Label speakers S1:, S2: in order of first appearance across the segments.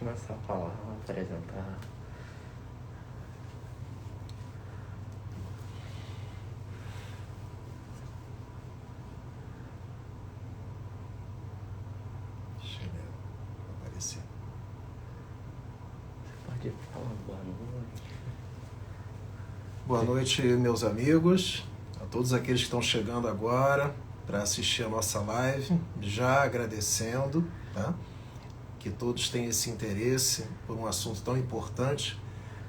S1: começar a falar, apresentar.
S2: Deixa ele aparecer.
S1: Você pode falar boa noite.
S2: Boa noite, meus amigos, a todos aqueles que estão chegando agora para assistir a nossa live, já agradecendo, tá? Que todos tenham esse interesse por um assunto tão importante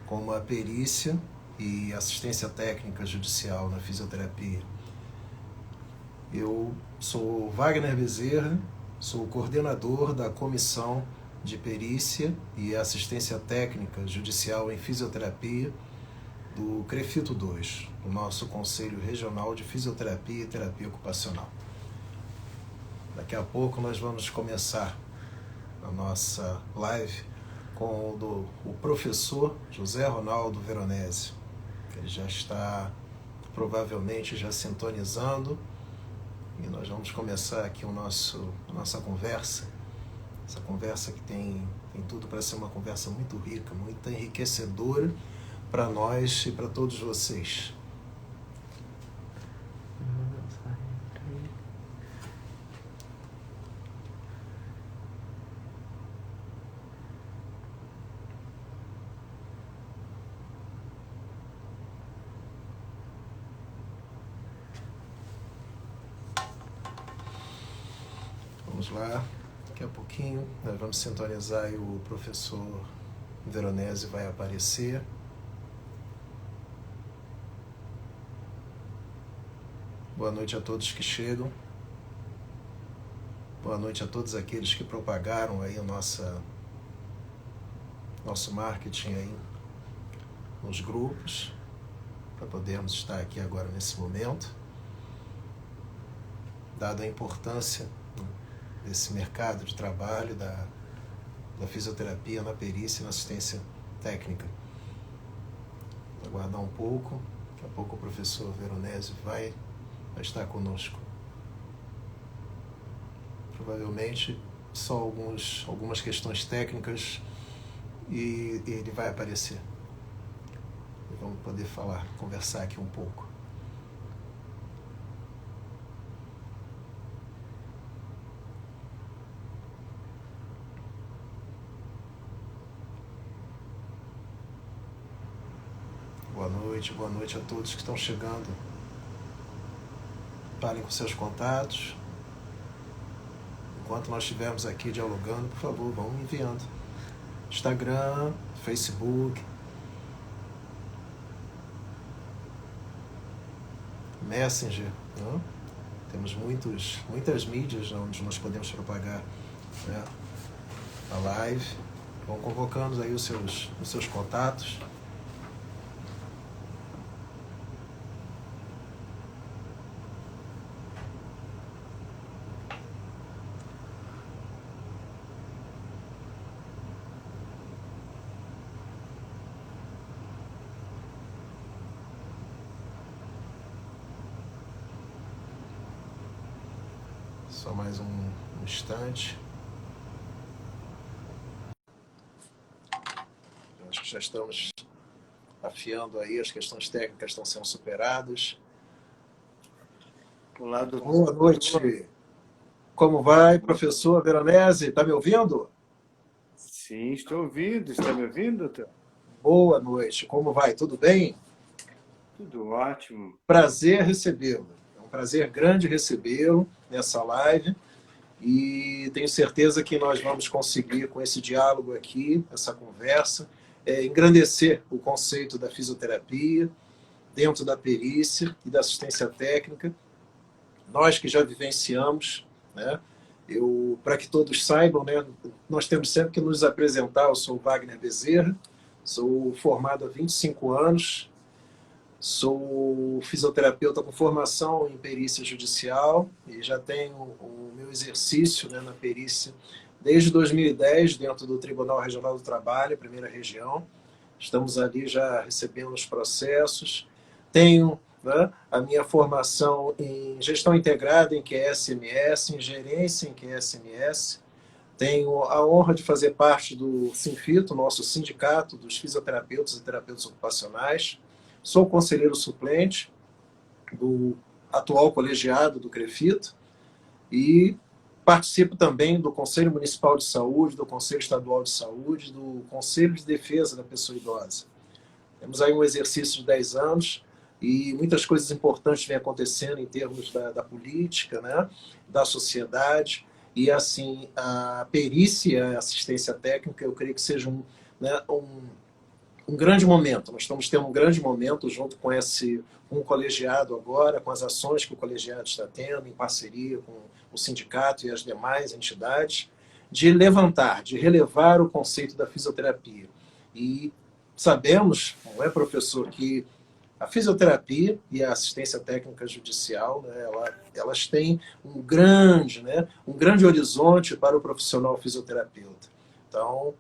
S2: como a perícia e assistência técnica judicial na fisioterapia. Eu sou Wagner Bezerra, sou coordenador da Comissão de Perícia e Assistência Técnica Judicial em Fisioterapia do CREFITO 2, o nosso Conselho Regional de Fisioterapia e Terapia Ocupacional. Daqui a pouco nós vamos começar a nossa live com o professor José Ronaldo Veronese. Ele já está provavelmente já sintonizando e nós vamos começar aqui a nossa conversa. Essa conversa que tem tudo para ser uma conversa muito rica, muito enriquecedora para nós e para todos vocês. Vamos lá, daqui a pouquinho nós vamos sintonizar e o professor Veronese vai aparecer. Boa noite a todos que chegam. Boa noite a todos aqueles que propagaram aí nosso marketing aí nos grupos, para podermos estar aqui agora nesse momento, dada a importância desse mercado de trabalho da fisioterapia na perícia e na assistência técnica. Vou aguardar um pouco, daqui a pouco o professor Veronese vai estar conosco. Provavelmente só algumas questões técnicas e ele vai aparecer. E vamos poder conversar aqui um pouco. Boa noite a todos que estão chegando. Falem com seus contatos. Enquanto nós estivermos aqui dialogando, por favor, vão enviando. Instagram, Facebook, Messenger, né? Temos muitas mídias onde nós podemos propagar, né, a live. Vão convocando aí os seus contatos. Só mais um instante. Acho que já estamos afiando aí, as questões técnicas estão sendo superadas.
S3: Olá, doutor.
S2: Boa noite. Como vai, professor Veronese? Está me ouvindo?
S3: Sim, estou ouvindo. Está me ouvindo, doutor?
S2: Boa noite. Como vai? Tudo bem?
S3: Tudo ótimo.
S2: Prazer recebê-lo. É um prazer grande recebê-lo nessa live e tenho certeza que nós vamos conseguir, com esse diálogo aqui, essa conversa, engrandecer o conceito da fisioterapia dentro da perícia e da assistência técnica. Nós que já vivenciamos, né? Para que todos saibam, né, nós temos sempre que nos apresentar. Eu sou Wagner Bezerra, sou formado há 25 anos, sou fisioterapeuta com formação em perícia judicial e já tenho o meu exercício, né, na perícia desde 2010 dentro do Tribunal Regional do Trabalho, primeira região. Estamos ali já recebendo os processos. Tenho, né, a minha formação em gestão integrada em QSMS, em gerência em QSMS, Tenho a honra de fazer parte do Sinfito, nosso sindicato dos fisioterapeutas e terapeutas ocupacionais. Sou conselheiro suplente do atual colegiado do CREFITO e participo também do Conselho Municipal de Saúde, do Conselho Estadual de Saúde, do Conselho de Defesa da Pessoa Idosa. Temos aí um exercício de 10 anos e muitas coisas importantes vêm acontecendo em termos da política, né, da sociedade, e assim, a perícia e a assistência técnica, eu creio que seja um grande momento. Nós estamos tendo um grande momento junto com o colegiado agora, com as ações que o colegiado está tendo, em parceria com o sindicato e as demais entidades, de levantar, de relevar o conceito da fisioterapia. E sabemos, não é, professor, que a fisioterapia e a assistência técnica judicial, né, elas têm um grande horizonte para o profissional fisioterapeuta. Então,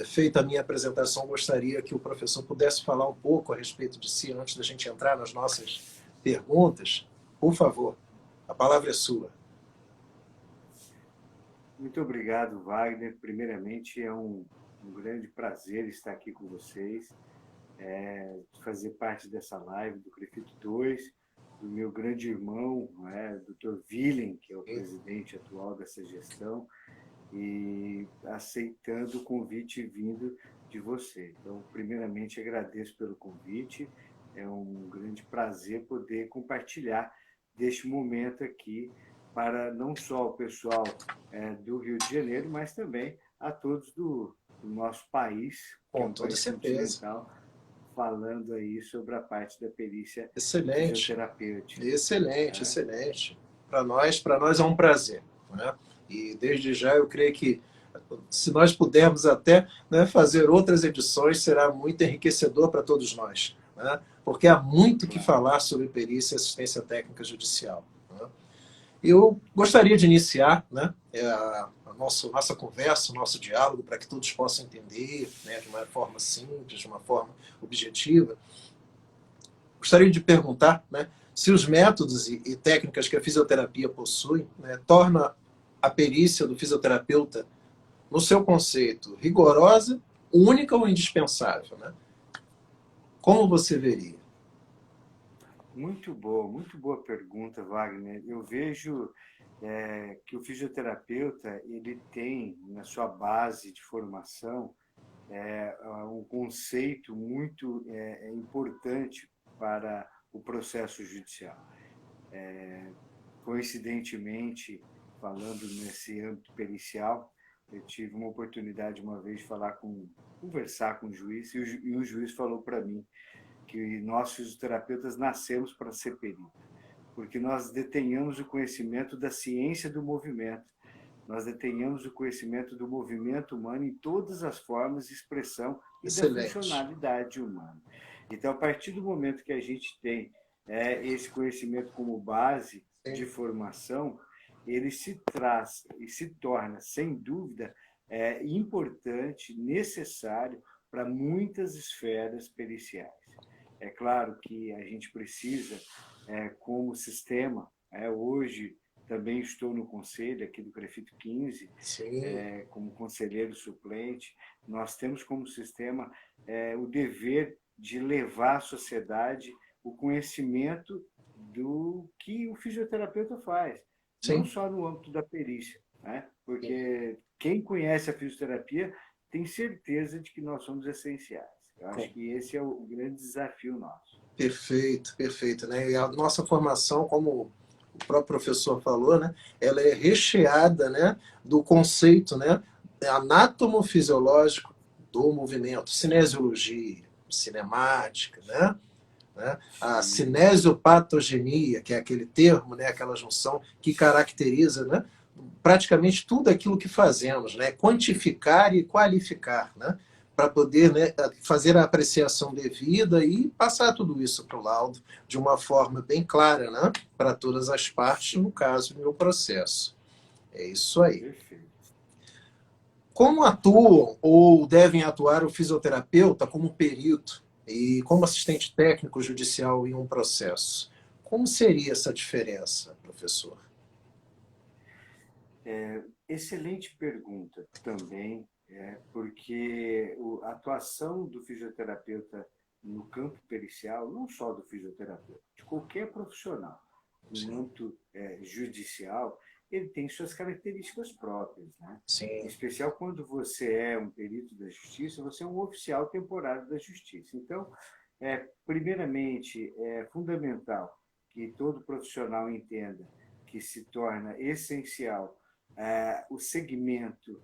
S2: feita a minha apresentação, gostaria que o professor pudesse falar um pouco a respeito de si antes da gente entrar nas nossas perguntas. Por favor, a palavra é sua.
S3: Muito obrigado, Wagner. Primeiramente, é um grande prazer estar aqui com vocês, fazer parte dessa live do CREFITO 2, do meu grande irmão, Dr. Willem, que é o presidente atual dessa gestão, e aceitando o convite vindo de você. Então, primeiramente, agradeço pelo convite. É um grande prazer poder compartilhar deste momento aqui para não só o pessoal do Rio de Janeiro, mas também a todos do nosso país, que é um país continental, falando aí sobre a parte da perícia fisioterapêutica.
S2: Excelente, excelente. Para nós é um prazer, né? E desde já eu creio que, se nós pudermos até, né, fazer outras edições, será muito enriquecedor para todos nós, né? Porque há muito que falar sobre perícia e assistência técnica judicial, né? Eu gostaria de iniciar, né, a nossa conversa, o nosso diálogo, para que todos possam entender, né, de uma forma simples, de uma forma objetiva. Gostaria de perguntar, né, se os métodos e técnicas que a fisioterapia possui, né, torna a perícia do fisioterapeuta, no seu conceito, rigorosa, única ou indispensável, né? Como você veria?
S3: Muito boa pergunta, Wagner. Eu vejo que o fisioterapeuta ele tem na sua base de formação um conceito muito importante para o processo judicial. Coincidentemente, falando nesse âmbito pericial, eu tive uma oportunidade uma vez de conversar com um juiz, e o juiz falou para mim que nós fisioterapeutas nascemos para ser perito, porque nós detenhamos o conhecimento da ciência do movimento, nós detenhamos o conhecimento do movimento humano em todas as formas de expressão e da funcionalidade humana. Então, a partir do momento que a gente tem esse conhecimento como base de formação, ele se traz e se torna, sem dúvida, importante, necessário para muitas esferas periciais. É claro que a gente precisa, como sistema, hoje também estou no conselho aqui do CREFITO 15, como conselheiro suplente, nós temos como sistema o dever de levar à sociedade o conhecimento do que o fisioterapeuta faz, não só no âmbito da perícia, né? Porque quem conhece a fisioterapia tem certeza de que nós somos essenciais. Eu acho que esse é o grande desafio nosso.
S2: Perfeito, perfeito, né? E a nossa formação, como o próprio professor falou, né, ela é recheada, né, do conceito, né, anátomo-fisiológico do movimento, cinesiologia, cinemática, né? A cinesiopatogenia, que é aquele termo, né, aquela junção que caracteriza, né, praticamente tudo aquilo que fazemos, né, quantificar e qualificar, né, para poder, né, fazer a apreciação devida e passar tudo isso para o laudo de uma forma bem clara, né, para todas as partes, no caso do meu processo. É isso aí.
S3: Perfeito.
S2: Como atuam ou devem atuar o fisioterapeuta como perito e como assistente técnico judicial em um processo? Como seria essa diferença, professor?
S3: Excelente pergunta também, porque a atuação do fisioterapeuta no campo pericial, não só do fisioterapeuta, de qualquer profissional, no
S2: Sim,
S3: âmbito judicial, ele tem suas características próprias, né? Em
S2: sim,
S3: especial quando você é um perito da justiça, você é um oficial temporário da justiça. Então, primeiramente, é fundamental que todo profissional entenda que se torna essencial o segmento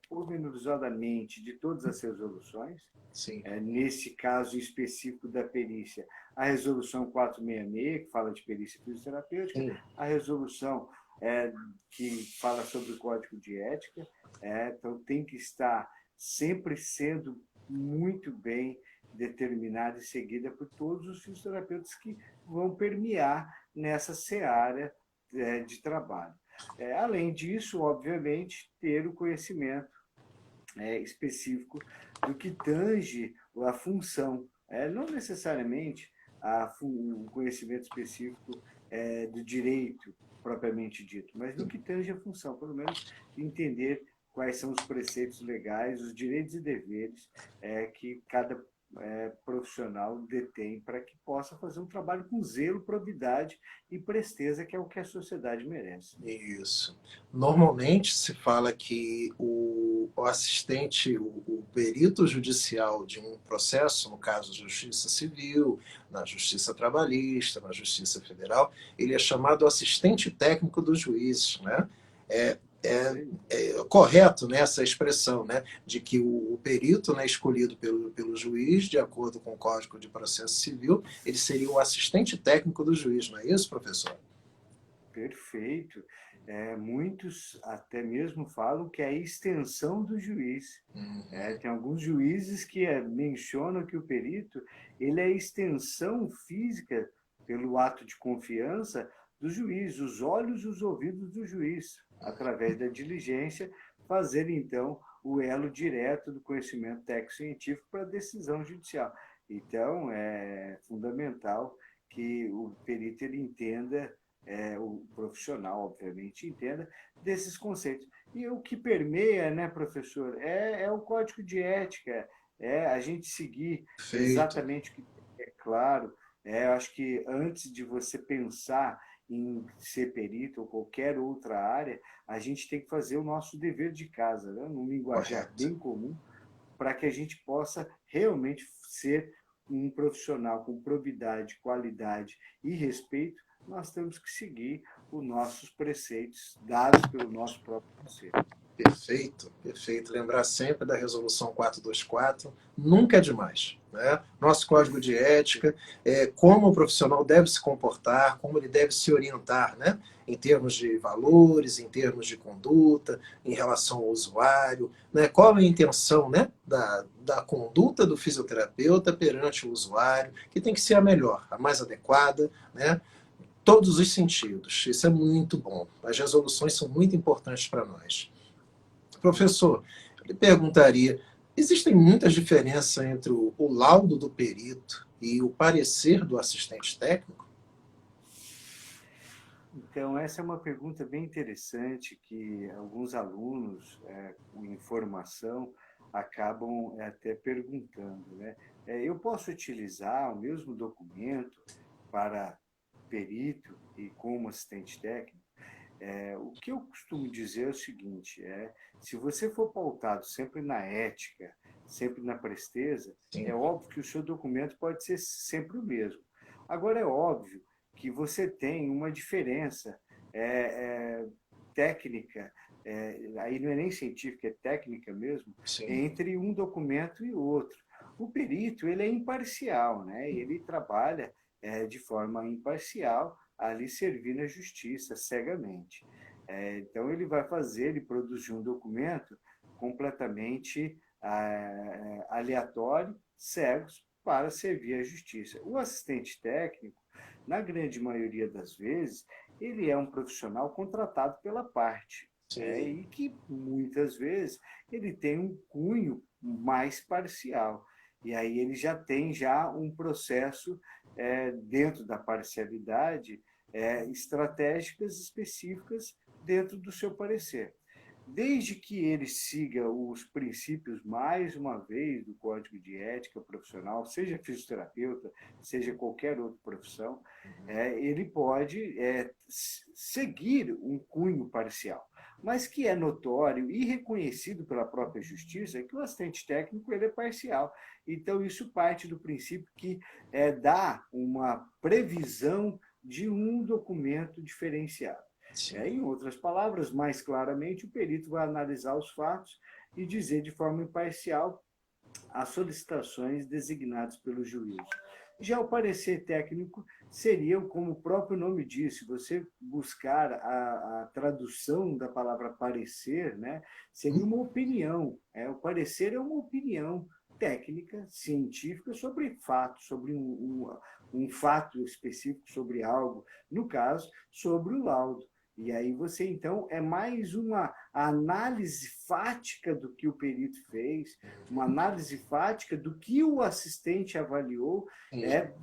S3: pormenorizadamente de todas as resoluções,
S2: sim.
S3: nesse caso específico da perícia, a resolução 466, que fala de perícia fisioterapêutica,
S2: Sim.
S3: a resolução que fala sobre o código de ética, então tem que estar sempre sendo muito bem determinada e seguida por todos os fisioterapeutas que vão permear nessa seara de trabalho. Além disso, obviamente, ter o conhecimento específico do que tange a função, não necessariamente o conhecimento específico do direito propriamente dito, mas no que tange a função, pelo menos entender quais são os preceitos legais, os direitos e deveres que cada profissional detém para que possa fazer um trabalho com zelo, probidade e presteza, que é o que a sociedade merece.
S2: Isso. Normalmente se fala que o assistente, o perito judicial de um processo, no caso de justiça civil, na justiça trabalhista, na justiça federal, ele é chamado assistente técnico dos juízes, né? É,
S3: Isso
S2: é,
S3: aí.
S2: é correto, né, essa expressão, né, de que o perito, né, escolhido pelo juiz, de acordo com o Código de Processo Civil, ele seria o assistente técnico do juiz, não é isso, professor?
S3: Perfeito. Muitos até mesmo falam que é a extensão do juiz.
S2: Uhum.
S3: Tem alguns juízes que mencionam que o perito ele é a extensão física, pelo ato de confiança, do juiz, os olhos e os ouvidos do juiz, através da diligência, fazer então o elo direto do conhecimento técnico-científico para a decisão judicial. Então, é fundamental que o perito ele entenda, o profissional, obviamente, entenda desses conceitos. E o que permeia, né, professor, é o código de ética, é a gente seguir
S2: Perfeito.
S3: exatamente o que é claro. Eu acho que antes de você pensar em ser perito ou qualquer outra área, a gente tem que fazer o nosso dever de casa, né, num linguajar
S2: Correto.
S3: bem comum, para que a gente possa realmente ser um profissional com probidade, qualidade e respeito. Nós temos que seguir os nossos preceitos dados pelo nosso próprio conselho.
S2: Perfeito, perfeito. Lembrar sempre da Resolução 424, nunca é demais. Né? Nosso código de
S3: Perfeito.
S2: ética, como o profissional deve se comportar, como ele deve se orientar, né? Em termos de valores, em termos de conduta, em relação ao usuário, né? Qual é a intenção, né? Da conduta do fisioterapeuta perante o usuário, que tem que ser a melhor, a mais adequada, né? Todos os sentidos. Isso é muito bom. As resoluções são muito importantes para nós. Professor, eu lhe perguntaria: existem muitas diferenças entre o laudo do perito e o parecer do assistente técnico?
S3: Então, essa é uma pergunta bem interessante que alguns alunos em formação acabam até perguntando, né? Eu posso utilizar o mesmo documento para perito e como assistente técnico? O que eu costumo dizer é o seguinte: se você for pautado sempre na ética, sempre na presteza,
S2: Sim,
S3: é óbvio que o seu documento pode ser sempre o mesmo. Agora, é óbvio que você tem uma diferença é, é, técnica, aí não é nem científica, é técnica mesmo,
S2: sim,
S3: entre um documento e outro. O perito ele é imparcial, né? Ele trabalha de forma imparcial, ali servindo a justiça cegamente. Então, ele vai fazer, ele produzir um documento completamente aleatório, cegos, para servir a justiça. O assistente técnico, na grande maioria das vezes, ele é um profissional contratado pela parte,
S2: sim.
S3: e que muitas vezes ele tem um cunho mais parcial. E aí ele já tem já um processo dentro da parcialidade, estratégicas específicas dentro do seu parecer. Desde que ele siga os princípios, mais uma vez, do Código de Ética Profissional, seja fisioterapeuta, seja qualquer outra profissão, ele pode seguir um cunho parcial. Mas que é notório e reconhecido pela própria justiça é que o assistente técnico ele é parcial. Então, isso parte do princípio que dá uma previsão de um documento diferenciado. Em outras palavras, mais claramente, o perito vai analisar os fatos e dizer de forma imparcial as solicitações designadas pelo juiz. Já o parecer técnico seria, como o próprio nome diz, se você buscar a tradução da palavra parecer, né, seria uma opinião. O parecer é uma opinião técnica, científica, sobre fato, sobre um fato específico, sobre algo, no caso, sobre o laudo. E aí você, então, é mais uma análise fática do que o perito fez, uma análise fática do que o assistente avaliou,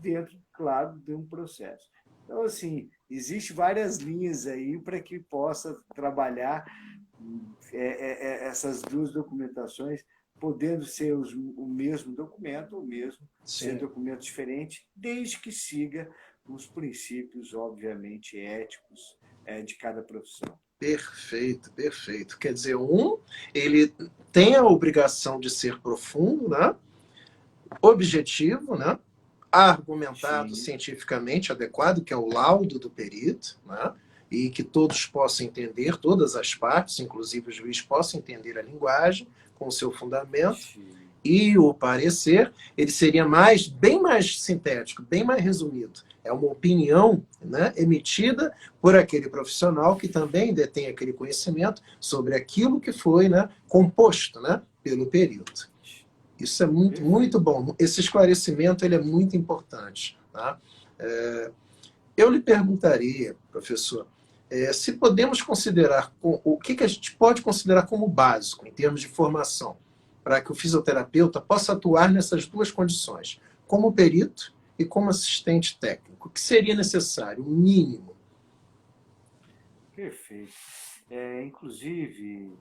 S3: dentro, claro, de um processo. Então, assim, existem várias linhas aí para que possa trabalhar essas duas documentações, podendo ser o mesmo documento, ou mesmo ser documentos diferentes, desde que siga os princípios, obviamente, éticos de cada profissão.
S2: Perfeito, perfeito. Quer dizer, ele tem a obrigação de ser profundo, né? Objetivo, né? Argumentado cientificamente adequado, que é o laudo do perito, né? E que todos possam entender, todas as partes, inclusive o juiz, possam entender a linguagem com o seu fundamento. E o parecer, ele seria bem mais sintético, bem mais resumido. É uma opinião, né, emitida por aquele profissional que também detém aquele conhecimento sobre aquilo que foi, né, composto, né, pelo perito. Isso é muito, muito bom. Esse esclarecimento ele é muito importante. Tá? Eu lhe perguntaria, professor, se podemos considerar, o que a gente pode considerar como básico em termos de formação, para que o fisioterapeuta possa atuar nessas duas condições, como perito e como assistente técnico. O que seria necessário, o mínimo?
S3: Perfeito. Inclusive,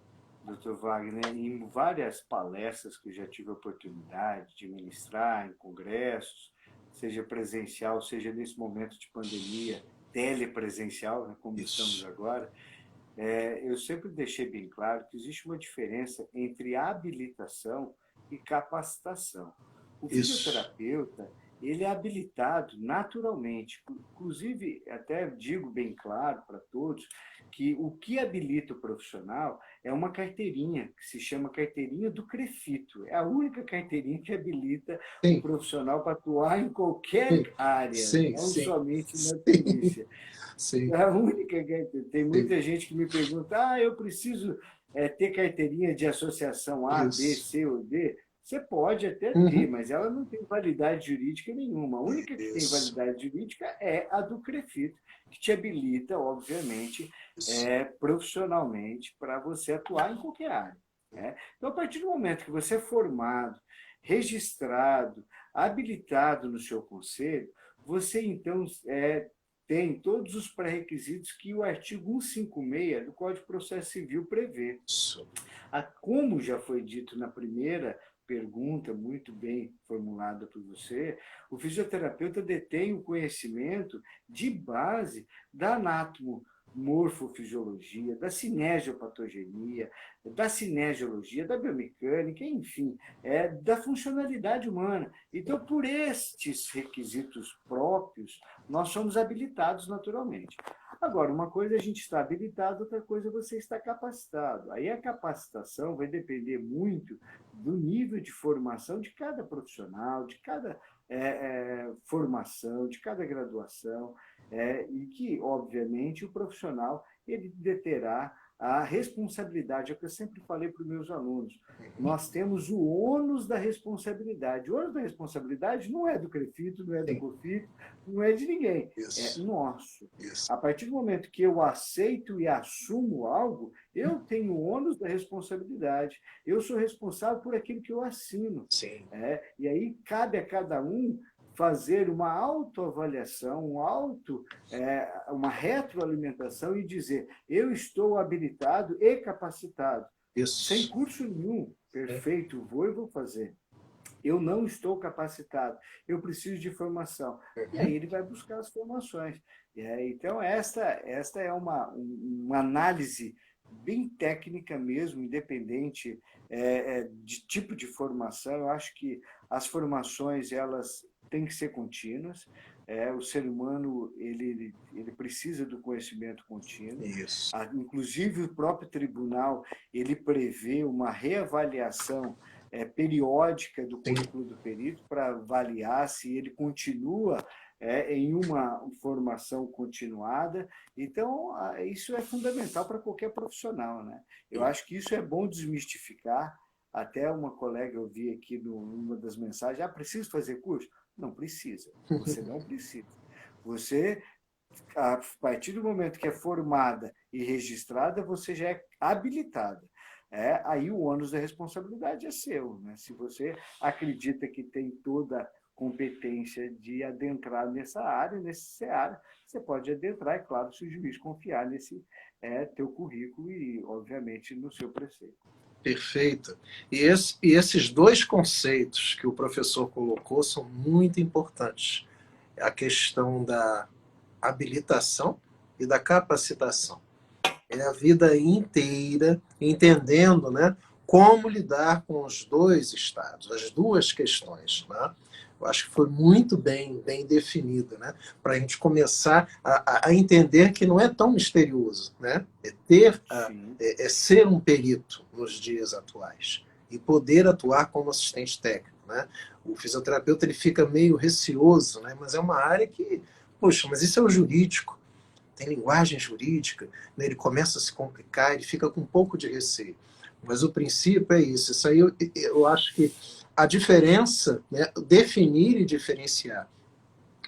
S3: Dr. Wagner, em várias palestras que eu já tive a oportunidade de ministrar em congressos, seja presencial, seja nesse momento de pandemia, telepresencial, né, como estamos agora, eu sempre deixei bem claro que existe uma diferença entre habilitação e capacitação. O fisioterapeuta, ele é habilitado naturalmente. Inclusive, até digo bem claro para todos que o que habilita o profissional é uma carteirinha, que se chama carteirinha do CREFITO. É a única carteirinha que habilita o profissional para atuar em qualquer área, não somente na perícia. É a única carteirinha. Tem muita gente que me pergunta, eu preciso ter carteirinha de associação A, B, C ou D. Você pode até ter, mas ela não tem validade jurídica nenhuma. A única que tem validade jurídica é a do CREFITO, que te habilita, obviamente, profissionalmente para você atuar em qualquer área. Né? Então, a partir do momento que você é formado, registrado, habilitado no seu conselho, você, então, tem todos os pré-requisitos que o artigo 156 do Código de Processo Civil prevê. Como já foi dito na primeira pergunta, muito bem formulada por você, o fisioterapeuta detém o conhecimento de base da anatomomorfofisiologia, da cinesiopatogenia, da cinesiologia, da biomecânica, enfim, da funcionalidade humana. Então, por estes requisitos próprios, nós somos habilitados naturalmente. Agora, uma coisa é a gente estar habilitado, outra coisa é você estar capacitado. Aí a capacitação vai depender muito do nível de formação de cada profissional, de cada formação, de cada graduação, e que, obviamente, o profissional ele deterá a responsabilidade, é o que eu sempre falei para os meus alunos. Nós temos o ônus da responsabilidade. O ônus da responsabilidade não é do CREFITO, não é do COFITO, não é de ninguém, é nosso. A partir do momento que eu aceito e assumo algo, eu tenho o ônus da responsabilidade. Eu sou responsável por aquilo que eu assino. E aí cabe a cada um fazer uma autoavaliação, uma retroalimentação e dizer: eu estou habilitado e capacitado. Sem
S2: Isso.
S3: curso nenhum, perfeito, vou e vou fazer. Eu não estou capacitado, eu preciso de formação. E aí ele vai buscar as formações. Então, esta é uma análise bem técnica mesmo, independente de tipo de formação. Eu acho que as formações elas têm que ser contínuas. O ser humano ele precisa do conhecimento contínuo.
S2: Isso.
S3: Inclusive, o próprio tribunal ele prevê uma reavaliação periódica do currículo do perito para avaliar se ele continua em uma formação continuada. Então, isso é fundamental para qualquer profissional, né? Eu acho que isso é bom desmistificar. Até uma colega eu vi aqui numa das mensagens: preciso fazer curso? Não precisa, você não precisa. Você, a partir do momento que é formada e registrada, você já é habilitada. Aí o ônus da responsabilidade é seu, né? Se você acredita que tem toda competência de adentrar nessa área, você pode adentrar, é claro, se o juiz confiar nesse teu currículo e, obviamente, no seu preceito.
S2: Perfeito. E esses dois conceitos que o professor colocou são muito importantes. A questão da habilitação e da capacitação. É a vida inteira entendendo, né, como lidar com os dois estados, as duas questões. Né? Eu acho que foi muito bem definido, né? Para a gente começar a entender que não é tão misterioso, né? É ser um perito nos dias atuais e poder atuar como assistente técnico. Né? O fisioterapeuta ele fica meio receoso, né? Mas é uma área que, poxa, mas isso é o jurídico, tem linguagem jurídica, né? Ele começa a se complicar, ele fica com um pouco de receio. Mas o princípio é isso. Isso aí eu acho que a diferença, né, definir e diferenciar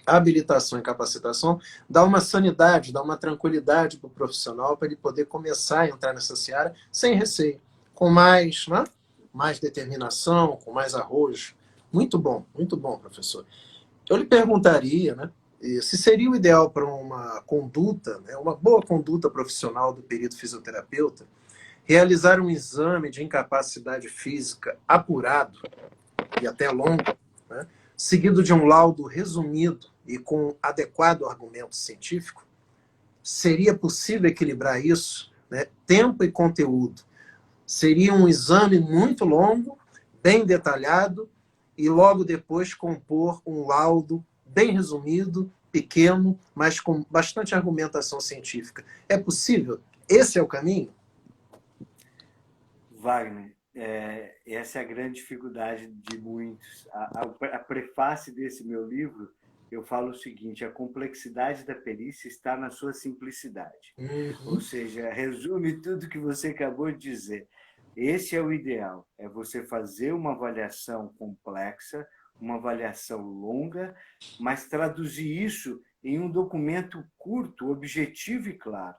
S2: habilitação e capacitação dá uma sanidade, dá uma tranquilidade para o profissional para ele poder começar a entrar nessa seara sem receio, com mais, né, mais determinação, com mais arrojo. Muito bom, professor. Eu lhe perguntaria, né, se seria o ideal para uma conduta, né, uma boa conduta profissional do perito fisioterapeuta, realizar um exame de incapacidade física apurado e até longo, né, seguido de um laudo resumido e com adequado argumento científico. Seria possível equilibrar isso, né, tempo e conteúdo? Seria um exame muito longo, bem detalhado, e logo depois compor um laudo bem resumido, pequeno, mas com bastante argumentação científica. É possível? Esse é o caminho?
S3: Wagner, essa é a grande dificuldade de muitos. A prefácio desse meu livro, eu falo o seguinte: a complexidade da perícia está na sua simplicidade. Ou seja, resume tudo que você acabou de dizer. Esse é o ideal, é você fazer uma avaliação complexa, uma avaliação longa, mas traduzir isso em um documento curto, objetivo e claro.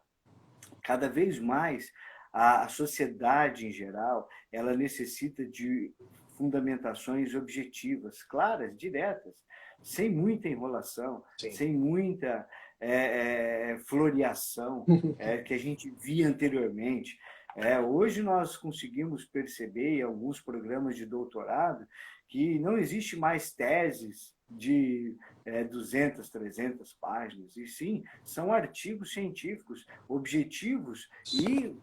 S3: Cada vez mais, a sociedade em geral, ela necessita de fundamentações objetivas, claras, diretas, sem muita enrolação,
S2: Sim.
S3: sem muita floreação que a gente via anteriormente. Hoje nós conseguimos perceber em alguns programas de doutorado que não existe mais teses de 200, 300 páginas, e sim, são artigos científicos, objetivos e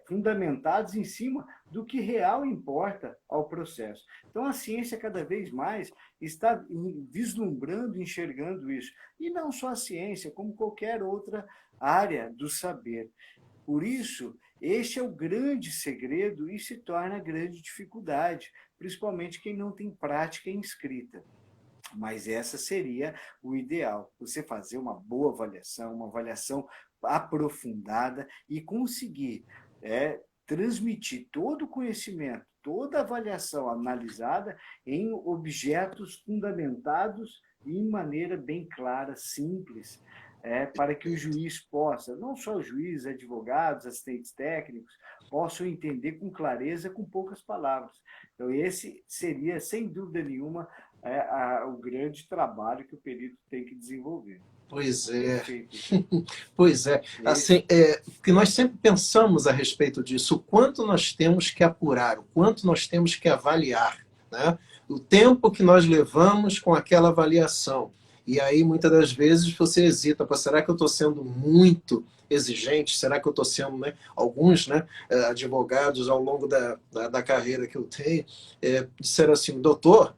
S3: fundamentados em cima do que real importa ao processo. Então, a ciência cada vez mais está vislumbrando, enxergando isso. E não só a ciência, como qualquer outra área do saber. Por isso, este é o grande segredo e se torna a grande dificuldade, principalmente quem não tem prática em escrita. Mas essa seria o ideal, você fazer uma boa avaliação, uma avaliação aprofundada e conseguir transmitir todo o conhecimento, toda a avaliação analisada em objetos fundamentados e em maneira bem clara, simples, para que o juiz possa, não só o juiz, advogados, assistentes técnicos, possam entender com clareza, com poucas palavras. Então, esse seria, sem dúvida nenhuma, o grande trabalho que o perito tem que desenvolver.
S2: Pois é.
S3: Perfeito.
S2: Pois é. Assim, que nós sempre pensamos a respeito disso, o quanto nós temos que apurar, o quanto nós temos que avaliar, né? O tempo que nós levamos com aquela avaliação. E aí, muitas das vezes, você hesita, será que eu estou sendo muito exigente? Será que eu estou sendo, né? Alguns, né, advogados, ao longo da carreira que eu tenho, disseram assim, doutor,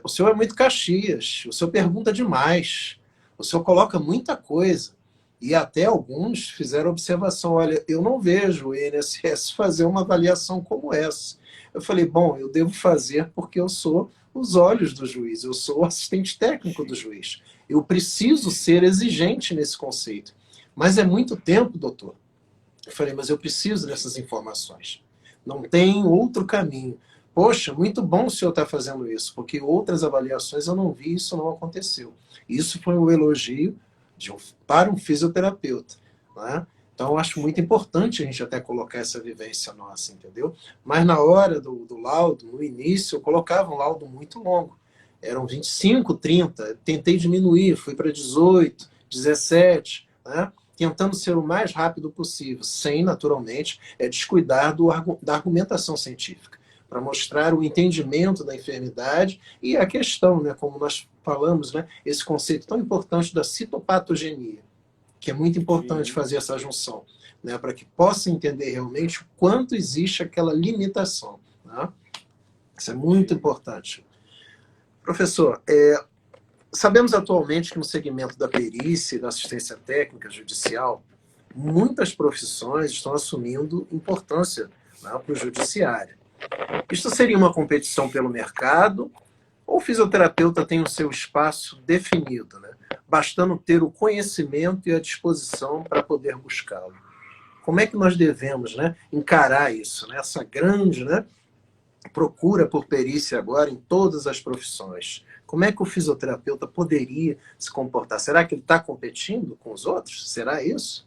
S2: o senhor é muito Caxias, o senhor pergunta demais, o senhor coloca muita coisa. E até alguns fizeram observação, olha, eu não vejo o INSS fazer uma avaliação como essa. Eu falei, bom, eu devo fazer porque eu sou os olhos do juiz, eu sou o assistente técnico do juiz. Eu preciso ser exigente nesse conceito. Mas é muito tempo, doutor. Eu falei, mas eu preciso dessas informações. Não tem outro caminho. Poxa, muito bom o senhor estar fazendo isso, porque outras avaliações eu não vi, isso não aconteceu. Isso foi um elogio para um fisioterapeuta, né? Então, eu acho muito importante a gente até colocar essa vivência nossa, entendeu? Mas na hora do laudo, no início, eu colocava um laudo muito longo. Eram 25, 30. Tentei diminuir, fui para 18, 17, né? Tentando ser o mais rápido possível, sem, naturalmente, descuidar da argumentação científica, para mostrar o entendimento da enfermidade e a questão, né, como nós falamos, né, esse conceito tão importante da citopatogenia, que é muito importante fazer essa junção, né, para que possa entender realmente o quanto existe aquela limitação. Né? Isso é muito importante. Professor, sabemos atualmente que no segmento da perícia e da assistência técnica judicial, muitas profissões estão assumindo importância, né, para o judiciário. Isto seria uma competição pelo mercado ou o fisioterapeuta tem o seu espaço definido, né? Bastando ter o conhecimento e a disposição para poder buscá-lo? Como é que nós devemos, né, encarar isso, né? Essa grande, né, procura por perícia agora em todas as profissões? Como é que o fisioterapeuta poderia se comportar? Será que ele está competindo com os outros? Será isso?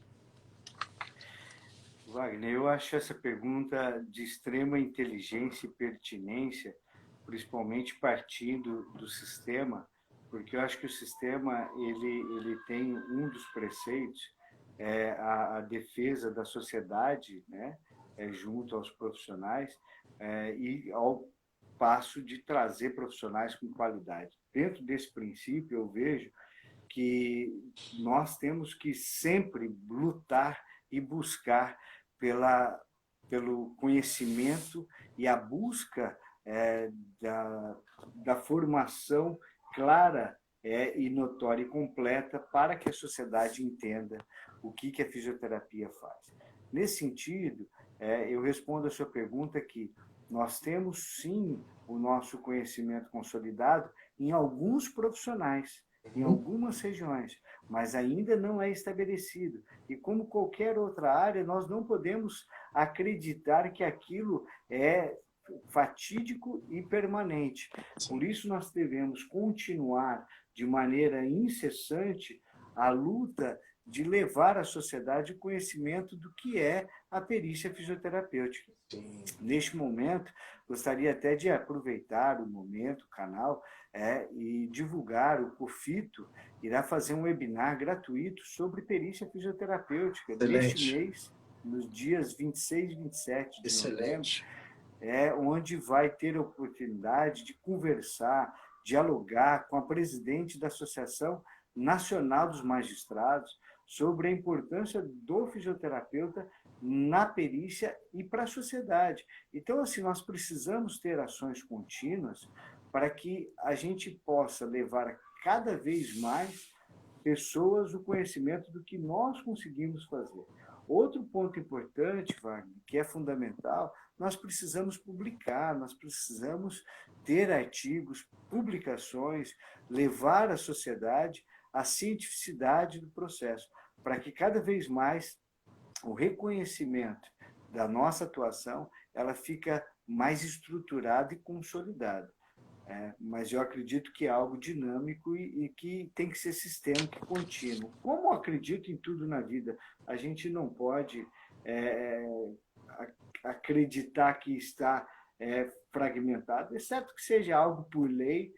S3: Wagner, eu acho essa pergunta de extrema inteligência e pertinência, principalmente partindo do sistema, porque eu acho que o sistema ele tem um dos preceitos, a defesa da sociedade, né, junto aos profissionais, e ao passo de trazer profissionais com qualidade. Dentro desse princípio, eu vejo que nós temos que sempre lutar e buscar pelo conhecimento e a busca da formação clara e notória e completa para que a sociedade entenda o que a fisioterapia faz. Nesse sentido, eu respondo a sua pergunta que nós temos, sim, o nosso conhecimento consolidado em alguns profissionais, em algumas regiões, mas ainda não é estabelecido. E como qualquer outra área, nós não podemos acreditar que aquilo é fatídico e permanente. Por isso, nós devemos continuar de maneira incessante a luta de levar à sociedade o conhecimento do que é a perícia fisioterapêutica. Neste momento, gostaria até de aproveitar o momento, o canal, e divulgar. O COFITO irá fazer um webinar gratuito sobre perícia fisioterapêutica neste mês, nos dias 26 e 27 de novembro, onde vai ter a oportunidade de conversar, dialogar com a presidente da Associação Nacional dos Magistrados sobre a importância do fisioterapeuta na perícia e para a sociedade. Então, assim, nós precisamos ter ações contínuas para que a gente possa levar cada vez mais pessoas o conhecimento do que nós conseguimos fazer. Outro ponto importante, Wagner, que é fundamental, nós precisamos publicar, nós precisamos ter artigos, publicações, levar à sociedade a cientificidade do processo, para que cada vez mais o reconhecimento da nossa atuação ela fica mais estruturada e consolidada. Mas eu acredito que é algo dinâmico e que tem que ser sistêmico e contínuo. Como eu acredito em tudo na vida, a gente não pode acreditar que está fragmentado, exceto que seja algo por lei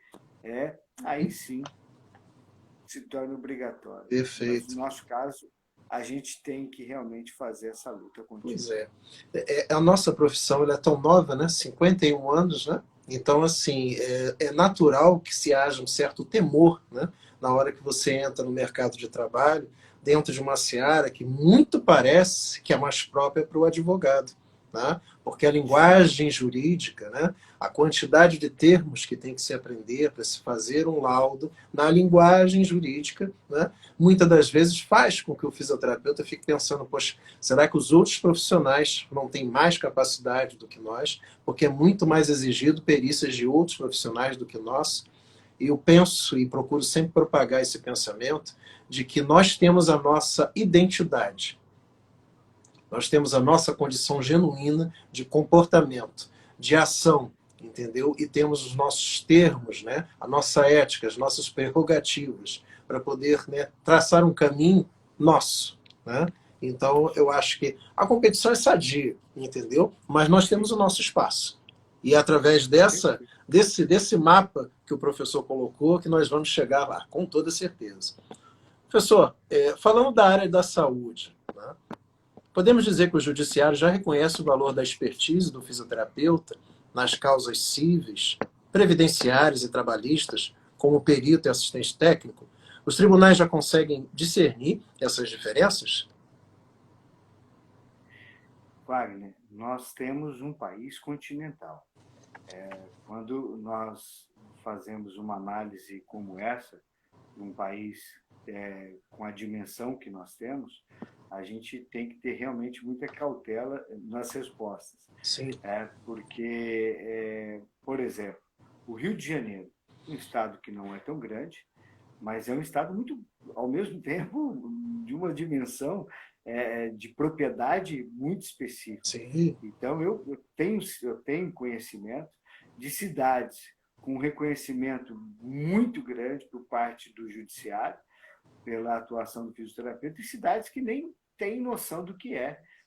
S3: aí sim se torna obrigatório. Mas,
S2: Perfeito.
S3: no nosso caso, a gente tem que realmente fazer essa luta
S2: Pois
S3: contínua.
S2: é. A nossa profissão ela é tão nova, né? 51 anos, né? Então, assim, é natural que se haja um certo temor, né? Na hora que você entra no mercado de trabalho, dentro de uma seara que muito parece que é mais própria para o advogado, né? Porque a
S3: Sim,
S2: linguagem jurídica, né? A quantidade de termos que tem que se aprender para se fazer um laudo na linguagem jurídica, né? Muitas das vezes faz com que o fisioterapeuta fique pensando, poxa, será que os outros profissionais não têm mais capacidade do que nós? Porque é muito mais exigido perícias de outros profissionais do que nós. E eu penso e procuro sempre propagar esse pensamento de que nós temos a nossa identidade, nós temos a nossa condição genuína de comportamento, de ação, entendeu? E temos os nossos termos, né? A nossa ética, as nossas prerrogativas, para poder, né, traçar um caminho nosso, né? Então, eu acho que a competição é sadia, entendeu? Mas nós temos o nosso espaço. E é através
S3: perfeito.
S2: desse mapa que o professor colocou, que nós vamos chegar lá, com toda certeza. Professor, falando da área da saúde, né? Podemos dizer que o judiciário já reconhece o valor da expertise do fisioterapeuta nas causas cíveis, previdenciárias e trabalhistas, como perito e assistente técnico? Os tribunais já conseguem discernir essas diferenças?
S3: Wagner, nós temos um país continental. Quando nós fazemos uma análise como essa, de um país com a dimensão que nós temos, a gente tem que ter realmente muita cautela nas respostas.
S2: Sim,
S3: Porque, por exemplo, o Rio de Janeiro, um estado que não é tão grande, mas é um estado muito, ao mesmo tempo, de uma dimensão de propriedade muito específica.
S2: sim,
S3: Então, eu tenho conhecimento de cidades com reconhecimento muito grande por parte do judiciário, pela atuação do fisioterapeuta, e cidades que nem têm noção do que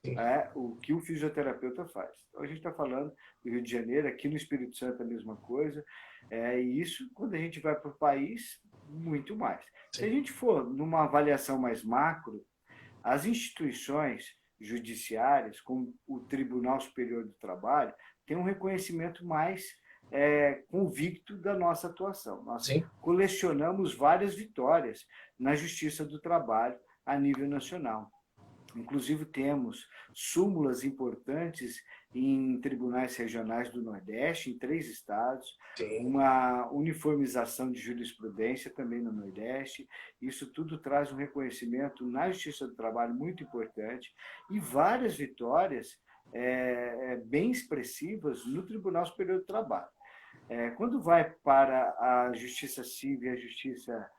S2: sim.
S3: o que o fisioterapeuta faz. Então, a gente está falando do Rio de Janeiro, aqui no Espírito Santo a mesma coisa, e isso, quando a gente vai para o país, muito mais. Se a
S2: Sim.
S3: gente for numa avaliação mais macro, as instituições judiciárias, como o Tribunal Superior do Trabalho, têm um reconhecimento mais convicto da nossa atuação. Nós
S2: Sim.
S3: colecionamos várias vitórias na Justiça do Trabalho a nível nacional. Inclusive, temos súmulas importantes em tribunais regionais do Nordeste, em 3 estados,
S2: Sim.
S3: uma uniformização de jurisprudência também no Nordeste. Isso tudo traz um reconhecimento na Justiça do Trabalho muito importante e várias vitórias bem expressivas no Tribunal Superior do Trabalho. Quando vai para a Justiça Civil e a Justiça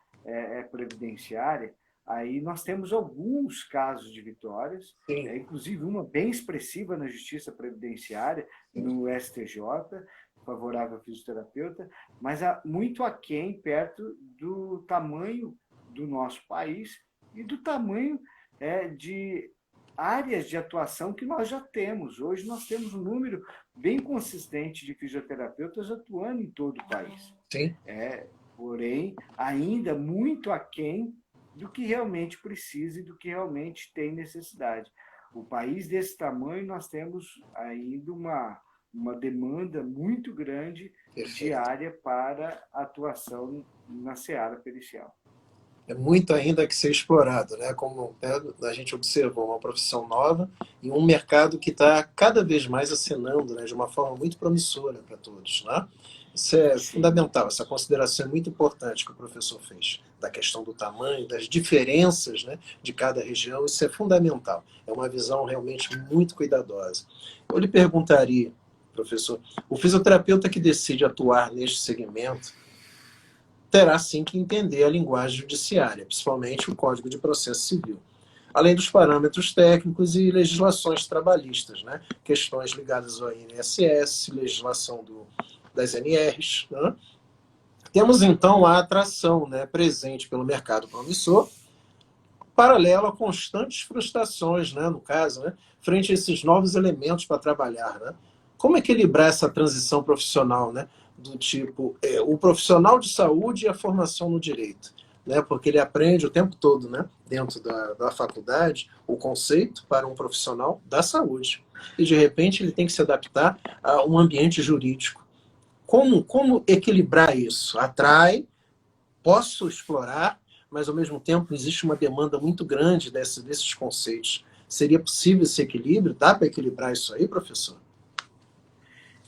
S3: Previdenciária, aí nós temos alguns casos de vitórias,
S2: Sim.
S3: inclusive uma bem expressiva na Justiça Previdenciária, no STJ, favorável ao fisioterapeuta, mas muito aquém perto do tamanho do nosso país e do tamanho de áreas de atuação que nós já temos. Hoje nós temos um número bem consistente de fisioterapeutas atuando em todo o país.
S2: Sim.
S3: Porém, ainda muito aquém do que realmente precisa e do que realmente tem necessidade. O país desse tamanho, nós temos ainda uma demanda muito grande diária para atuação na seara pericial.
S2: É muito ainda a que ser explorado, né? Como a gente observou, uma profissão nova e um mercado que está cada vez mais acenando, né? De uma forma muito promissora para todos, né? Isso é
S3: Sim,
S2: fundamental, essa consideração é muito importante que o professor fez, da questão do tamanho, das diferenças, né, de cada região, isso é fundamental. É uma visão realmente muito cuidadosa. Eu lhe perguntaria, professor, o fisioterapeuta que decide atuar neste segmento terá sim que entender a linguagem judiciária, principalmente o Código de Processo Civil, além dos parâmetros técnicos e legislações trabalhistas, né? Questões ligadas ao INSS, legislação das NRs. Né? Temos então a atração, né, presente pelo mercado promissor, paralelo a constantes frustrações, né, no caso, né, frente a esses novos elementos para trabalhar. Né? como equilibrar essa transição profissional, né? Do tipo, o profissional de saúde e a formação no direito, né? Porque ele aprende o tempo todo, né? Dentro da faculdade, o conceito para um profissional da saúde. E, de repente, ele tem que se adaptar a um ambiente jurídico. Como equilibrar isso? Atrai, posso explorar, mas, ao mesmo tempo, existe uma demanda muito grande desses conceitos. Seria possível esse equilíbrio? Dá para equilibrar isso aí, professor?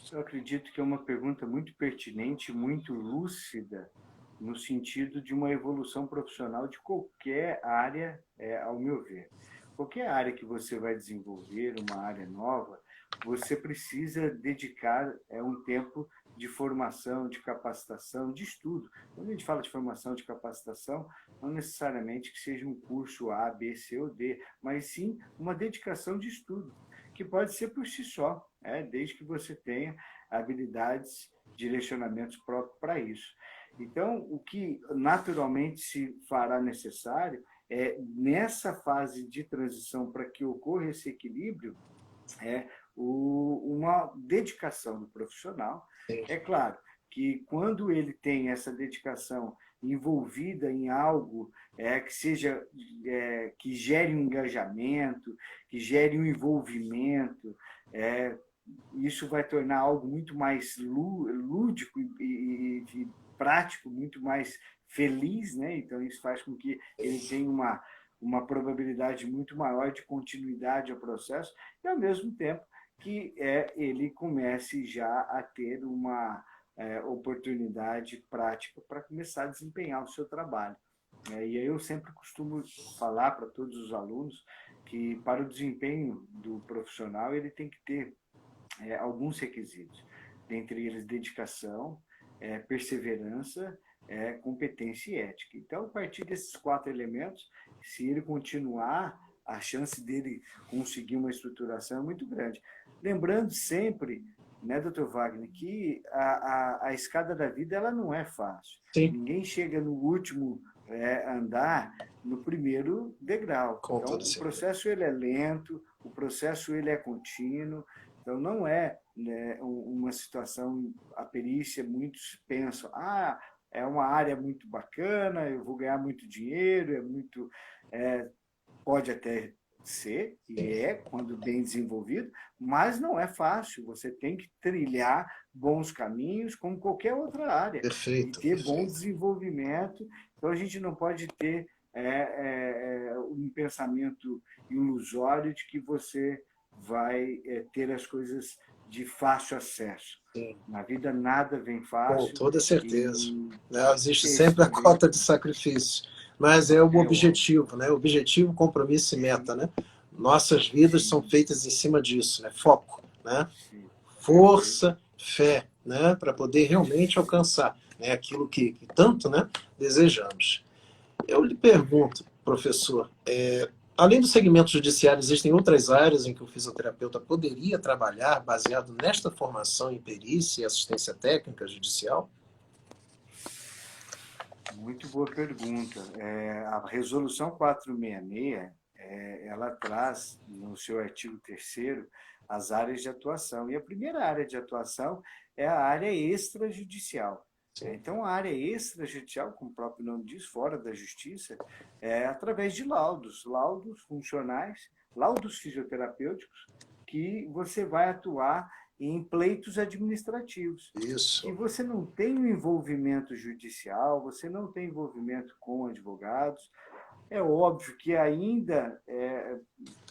S3: Eu acredito que é uma pergunta muito pertinente, muito lúcida, no sentido de uma evolução profissional de qualquer área, ao meu ver. Qualquer área que você vai desenvolver, uma área nova, você precisa dedicar um tempo de formação, de capacitação, de estudo. Quando a gente fala de formação, de capacitação, não necessariamente que seja um curso A, B, C ou D, mas sim uma dedicação de estudo, que pode ser por si só, desde que você tenha habilidades, direcionamentos próprios para isso. Então, o que naturalmente se fará necessário é, nessa fase de transição, para que ocorra esse equilíbrio, uma dedicação do profissional. É claro que quando ele tem essa dedicação envolvida em algo que seja que gere um engajamento, que gere um envolvimento, isso vai tornar algo muito mais lúdico e prático, muito mais feliz, né? Então isso faz com que ele tenha uma probabilidade muito maior de continuidade ao processo e, ao mesmo tempo, que ele comece já a ter uma oportunidade prática para começar a desempenhar o seu trabalho. E aí eu sempre costumo falar para todos os alunos que, para o desempenho do profissional, ele tem que ter alguns requisitos, dentre eles dedicação, perseverança, competência e ética. Então, a partir desses 4 elementos, se ele continuar, a chance dele conseguir uma estruturação é muito grande. Lembrando sempre, né, Dr. Wagner, que a escada da vida ela não é fácil.
S2: Sim.
S3: Ninguém chega no último andar no primeiro degrau.
S2: Com
S3: então, o processo ele é lento, o processo ele é contínuo. Então, não é, né, uma situação, a perícia, muitos pensam, é uma área muito bacana, eu vou ganhar muito dinheiro, pode até ser, e quando bem desenvolvido, mas não é fácil, você tem que trilhar bons caminhos, como qualquer outra área,
S2: Perfeito,
S3: e ter bom desenvolvimento. Então, a gente não pode ter um pensamento ilusório de que você vai ter as coisas de fácil acesso.
S2: Sim.
S3: Na vida nada vem fácil.
S2: Com toda certeza. Existe
S3: esse
S2: sempre a
S3: também
S2: cota de sacrifício. Mas é o objetivo, né? Objetivo, compromisso e meta, né? Nossas vidas são feitas em cima disso, né? Foco, né? Força, fé, né? Para poder realmente alcançar, né? Aquilo que tanto, né, desejamos. Eu lhe pergunto, professor, além do segmento judiciário, existem outras áreas em que o fisioterapeuta poderia trabalhar baseado nesta formação em perícia e assistência técnica judicial?
S3: Muito boa pergunta. A Resolução 466, ela traz, no seu artigo 3º, as áreas de atuação. E a primeira área de atuação é a área extrajudicial. Então, a área extrajudicial, como o próprio nome diz, fora da justiça, é através de laudos funcionais, laudos fisioterapêuticos, que você vai atuar em pleitos administrativos.
S2: Isso.
S3: Que você não tem um envolvimento judicial, você não tem envolvimento com advogados. É óbvio que ainda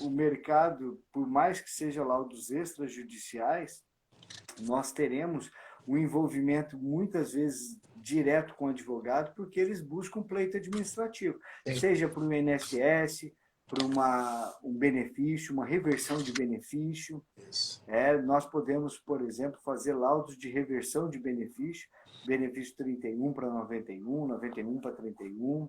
S3: o mercado, por mais que seja laudos extrajudiciais, nós teremos um envolvimento muitas vezes direto com o advogado, porque eles buscam pleito administrativo, seja para o INSS, para um benefício, uma reversão de benefício. Nós podemos, por exemplo, fazer laudos de reversão de benefício 31 para 91, 91 para 31.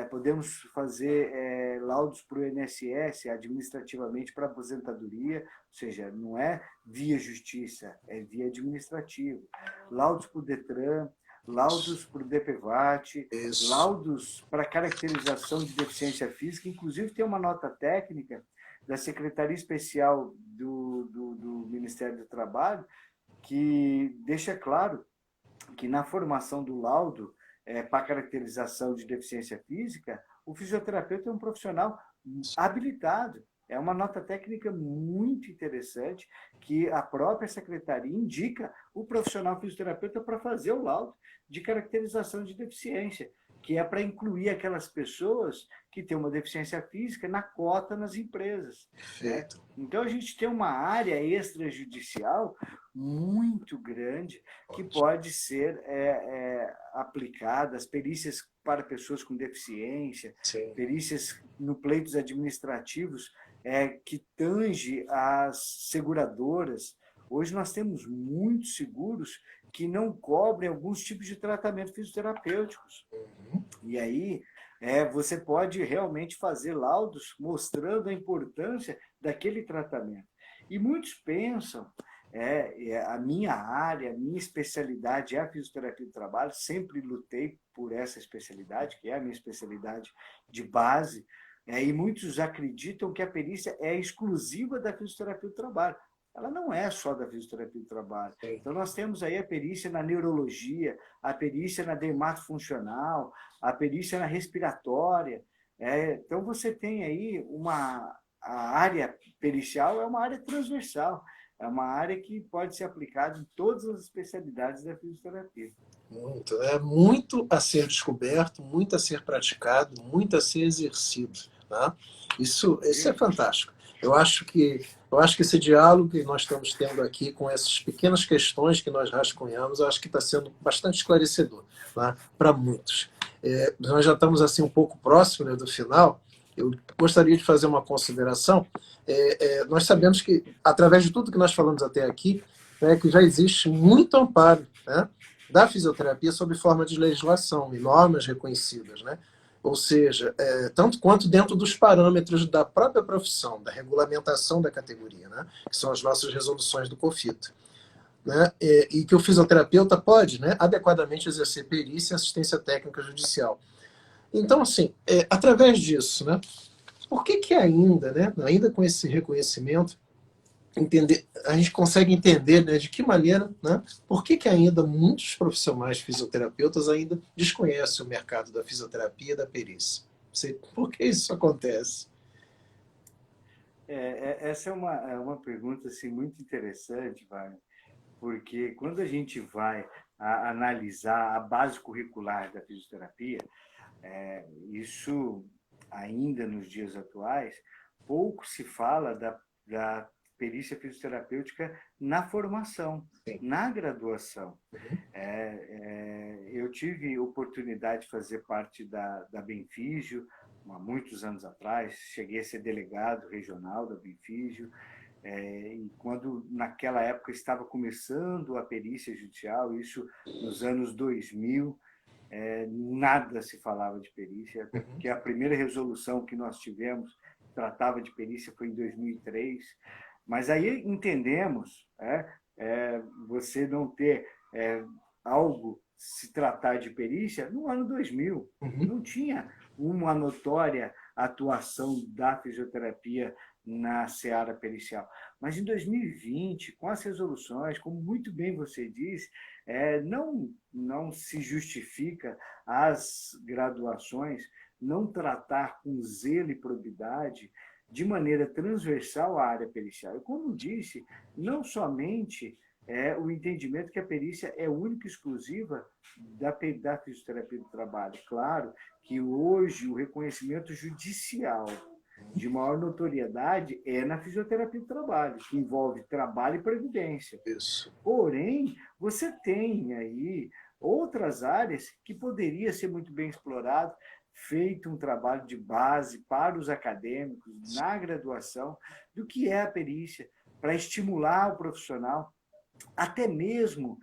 S3: Podemos fazer laudos para o INSS, administrativamente, para aposentadoria, ou seja, não é via justiça, é via administrativa. Laudos para o DETRAN, laudos para o DPVAT, laudos para caracterização de deficiência física, inclusive tem uma nota técnica da Secretaria Especial do Ministério do Trabalho, que deixa claro que na formação do laudo para caracterização de deficiência física, o fisioterapeuta é um profissional habilitado. É uma nota técnica muito interessante que a própria secretaria indica o profissional fisioterapeuta para fazer o laudo de caracterização de deficiência, que é para incluir aquelas pessoas que têm uma deficiência física na cota nas empresas.
S2: Perfeito.
S3: Então, a gente tem uma área extrajudicial muito grande que pode ser aplicada, as perícias para pessoas com deficiência,
S2: Sim.
S3: perícias no pleitos administrativos que tange as seguradoras. Hoje nós temos muitos seguros que não cobrem alguns tipos de tratamento fisioterapêuticos. E aí você pode realmente fazer laudos mostrando a importância daquele tratamento. E muitos pensam, a minha área, a minha especialidade é a fisioterapia do trabalho, sempre lutei por essa especialidade, que é a minha especialidade de base, e muitos acreditam que a perícia é exclusiva da fisioterapia do trabalho. Ela não é só da fisioterapia do trabalho. Então, nós temos aí a perícia na neurologia, a perícia na dermatofuncional, a perícia na respiratória. Então, você tem aí a área pericial é uma área transversal, é uma área que pode ser aplicada em todas as especialidades da fisioterapia.
S2: Muito a ser descoberto, muito a ser praticado, muito a ser exercido. Tá? Isso é fantástico. Eu acho que esse diálogo que nós estamos tendo aqui com essas pequenas questões que nós rascunhamos, eu acho que está sendo bastante esclarecedor, tá? Para muitos. Nós já estamos assim um pouco próximo, né, do final. Eu gostaria de fazer uma consideração. Nós sabemos que, através de tudo que nós falamos até aqui, que já existe muito amparo, né, da fisioterapia sob forma de legislação e normas reconhecidas, né? Ou seja, tanto quanto dentro dos parâmetros da própria profissão, da regulamentação da categoria, né? Que são as nossas resoluções do COFIT. Né? E que o fisioterapeuta pode, né, adequadamente exercer perícia e assistência técnica judicial. Então, assim, através disso, né, por que ainda, né, ainda com esse reconhecimento, a gente consegue entender, né, de que maneira, né, por que ainda muitos profissionais fisioterapeutas ainda desconhecem o mercado da fisioterapia e da perícia? Por que isso acontece?
S3: Essa é uma pergunta assim, muito interessante, Wagner, porque quando a gente vai analisar a base curricular da fisioterapia, isso ainda nos dias atuais, pouco se fala da perícia fisioterapêutica na formação,
S2: Sim.
S3: na graduação. Eu tive oportunidade de fazer parte da Benfísio, há muitos anos atrás, cheguei a ser delegado regional da Benfísio, e quando naquela época estava começando a perícia judicial, isso nos anos 2000, nada se falava de perícia, porque a primeira resolução que nós tivemos tratava de perícia foi em 2003, mas aí entendemos, você não ter algo se tratar de perícia no ano 2000, não tinha uma notória atuação da fisioterapia na seara pericial. Mas em 2020, com as resoluções, como muito bem você disse, não se justifica as graduações não tratar com zelo e probidade de maneira transversal à área pericial. E como disse, não somente o entendimento que a perícia é única e exclusiva da fisioterapia do trabalho. Claro que hoje o reconhecimento judicial de maior notoriedade é na fisioterapia do trabalho, que envolve trabalho e previdência.
S2: Isso.
S3: Porém, você tem aí outras áreas que poderia ser muito bem explorado, feito um trabalho de base para os acadêmicos, na graduação, do que é a perícia, para estimular o profissional, até mesmo,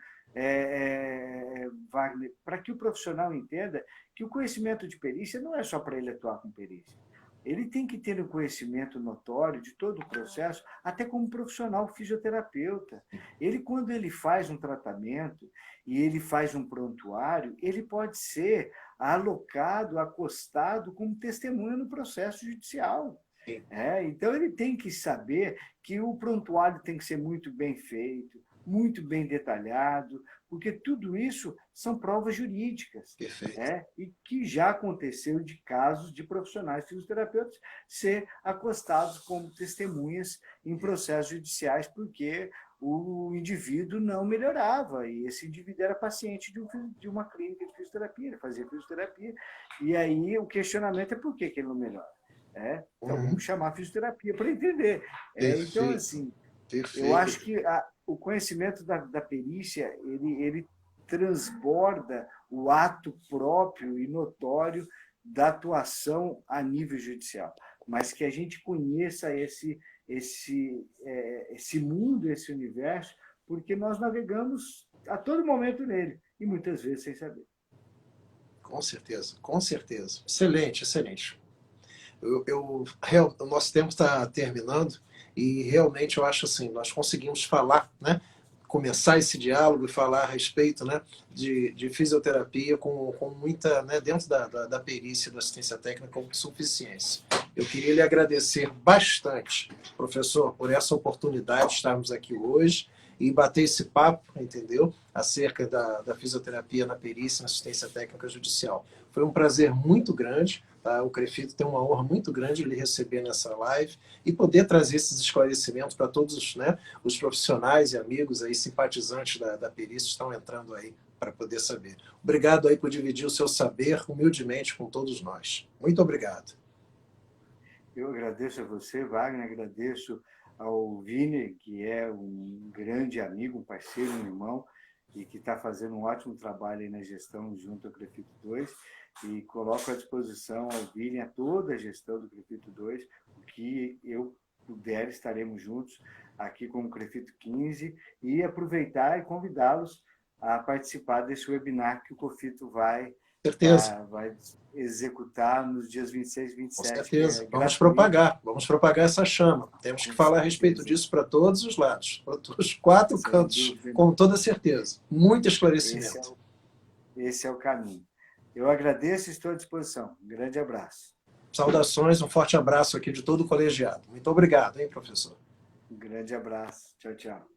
S3: Wagner, para que o profissional entenda que o conhecimento de perícia não é só para ele atuar com perícia. Ele tem que ter um conhecimento notório de todo o processo, até como profissional fisioterapeuta. Ele, quando ele faz um tratamento e ele faz um prontuário, ele pode ser alocado, acostado como testemunha no processo judicial.
S2: Sim.
S3: Então, ele tem que saber que o prontuário tem que ser muito bem feito, muito bem detalhado, porque tudo isso são provas jurídicas.
S2: Perfeito.
S3: E que já aconteceu de casos de profissionais fisioterapeutas ser acostados como testemunhas em processos judiciais, porque o indivíduo não melhorava, e esse indivíduo era paciente de uma clínica de fisioterapia, ele fazia fisioterapia, e aí o questionamento é por que ele não melhora. Então, vamos chamar a fisioterapia para entender. Então, assim, eu acho que o conhecimento da perícia, ele transborda o ato próprio e notório da atuação a nível judicial, mas que a gente conheça esse mundo, esse universo, porque nós navegamos a todo momento nele, e muitas vezes sem saber.
S2: Com certeza, com certeza. Excelente, excelente. O nosso tempo está terminando e realmente eu acho assim, nós conseguimos falar, né? Começar esse diálogo e falar a respeito, né, de fisioterapia com muita, né, dentro da perícia da assistência técnica com suficiência. Eu queria lhe agradecer bastante, professor, por essa oportunidade de estarmos aqui hoje e bater esse papo, entendeu? Acerca da fisioterapia na perícia e na assistência técnica judicial. Foi um prazer muito grande. Tá? O CREFITO tem uma honra muito grande de lhe receber nessa live e poder trazer esses esclarecimentos para todos, né, os profissionais e amigos aí, simpatizantes da perícia que estão entrando aí para poder saber. Obrigado aí por dividir o seu saber humildemente com todos nós. Muito obrigado.
S3: Eu agradeço a você, Wagner, agradeço ao Vini, que é um grande amigo, um parceiro, um irmão, e que está fazendo um ótimo trabalho aí na gestão junto ao CREFITO 2, e coloco à disposição ao Vini, a toda a gestão do CREFITO 2, o que eu puder, estaremos juntos aqui com o CREFITO 15, e aproveitar e convidá-los a participar desse webinar que o COFITO vai executar nos dias 26 e 27.
S2: Com certeza. Vamos propagar essa chama. Temos que falar a respeito disso para todos os lados, para os 4 cantos, com toda certeza. Muito esclarecimento.
S3: Esse é o caminho. Eu agradeço e estou à disposição. Um grande abraço.
S2: Saudações, um forte abraço aqui de todo o colegiado. Muito obrigado, hein, professor?
S3: Um grande abraço. Tchau, tchau.